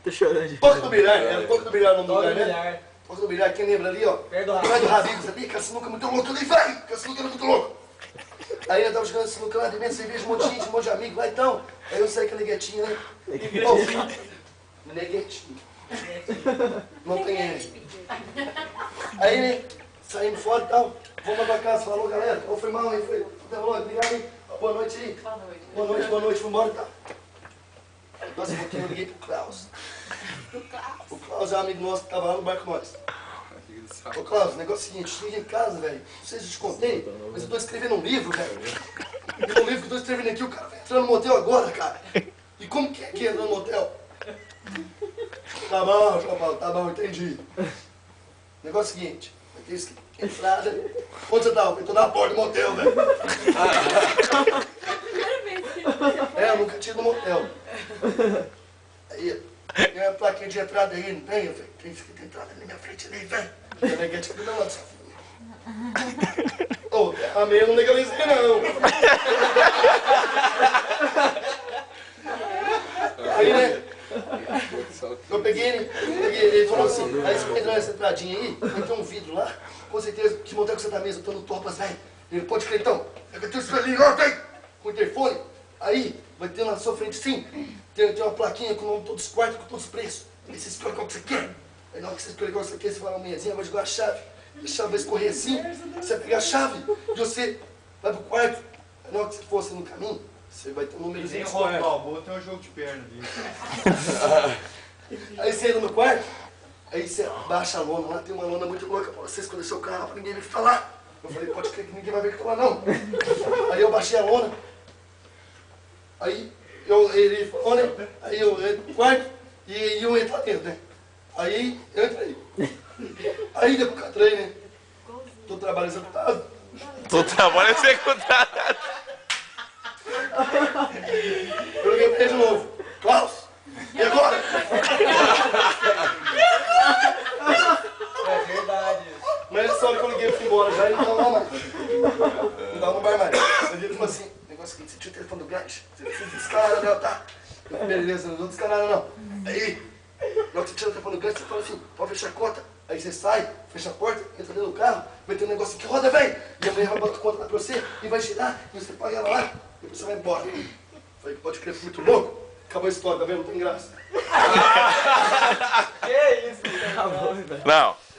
Tô chorando. Porta do Bilhar, era Porta do Bilhar no lugar, né? Bilhar. Porta do Bilhar, quem lembra ali, ó? Perto do Atrás do Rabigo, sabia? Aquela sinuca muito louca ali, velho! Aquela sinuca era muito louca. Aí eu tava jogando sinuca lá, bebendo cerveja, um monte de gente, um monte de amigo lá então. Aí eu saí com a neguetinha, né? Ô, neguetinha. Não tem R. Aí, né? Saímos fora e tal. Vamos pra casa, falou, galera. Ô, foi mal aí, foi. Falou, obrigado aí. Boa noite aí. Boa noite, vamos embora e tal. Nossa, eu liguei pro Klaus. O Klaus é um amigo nosso que tava lá no barco com nós. Ô Klaus, o negócio é o seguinte, eu cheguei em casa, velho. Não sei se eu te contei, mas eu tô escrevendo um livro, velho. E no livro que eu tô escrevendo aqui, o cara vai entrar no motel agora, cara. E como que é que entra no motel? Tá bom, João Paulo, tá bom, entendi. O negócio é o seguinte, vai ter escrito, entrada. Onde você tava? Eu tô na porta do motel, velho. É, eu nunca tinha ido no motel. Aí, tem uma plaquinha de entrada aí, não tem? Eu falei, tem escrito entrada na minha frente ali, velho. A neguete fica do meu lado, só. Ô, a meia eu não legalizei, não. Aí, né? Eu peguei ele falou assim, aí você entra nessa entradinha aí, vai ter um vidro lá, com certeza, que motel que você tá mesmo, eu tô no Topas, velho. Ele pode crer, então, pega teu espelhinho lá, tem, com o interfone. Aí, vai ter na sua frente, sim, tem uma plaquinha com o nome de todos os quartos, com todos os preços. Aí você escolhe qual que você quer. Aí na hora que você escolhe qual que você quer, você vai lá uma meiazinha, vai jogar a chave. A chave vai escorrer assim, você vai pegar a chave e você vai pro quarto. Aí na hora que você for assim no caminho, você vai ter um númerozinho Tem dos quartos. Balboa, tem um jogo de perna ali. Aí você entra no quarto, aí você baixa a lona lá, tem uma lona muito louca pra você esconder seu carro, pra ninguém vir falar. Eu falei, pode crer que ninguém vai ver que eu tô lá não. Aí eu baixei a lona, aí ele falou, né? Aí eu entro no quarto e eu entro lá dentro, né? Aí eu entrei. Aí depois que eu entrei, né? Tô trabalho executado. Tu trabalha executado. Eu liguei pra ele de novo. Klaus, e agora? É verdade. Mas essa hora que eu liguei, eu fui embora já e não tava lá mais. Não tava no bar mais. Eu vi tipo assim, negócio seguinte, você tinha o telefone do gancho? Você descarada, não, tá? Eu falei, beleza, não descarada não. Aí, na hora que você tira o telefone do gancho, você fala assim, pode fechar a conta. Aí você sai, fecha a porta, entra dentro do carro, vai ter um negócio que roda, velho. E a mulher vai botar a conta lá pra você e vai girar, e você paga ela lá, e depois você vai embora. Falei, pode crer, foi muito louco. Acabou a história, tá vendo? Não tem graça. Que isso? Acabou, velho. Não.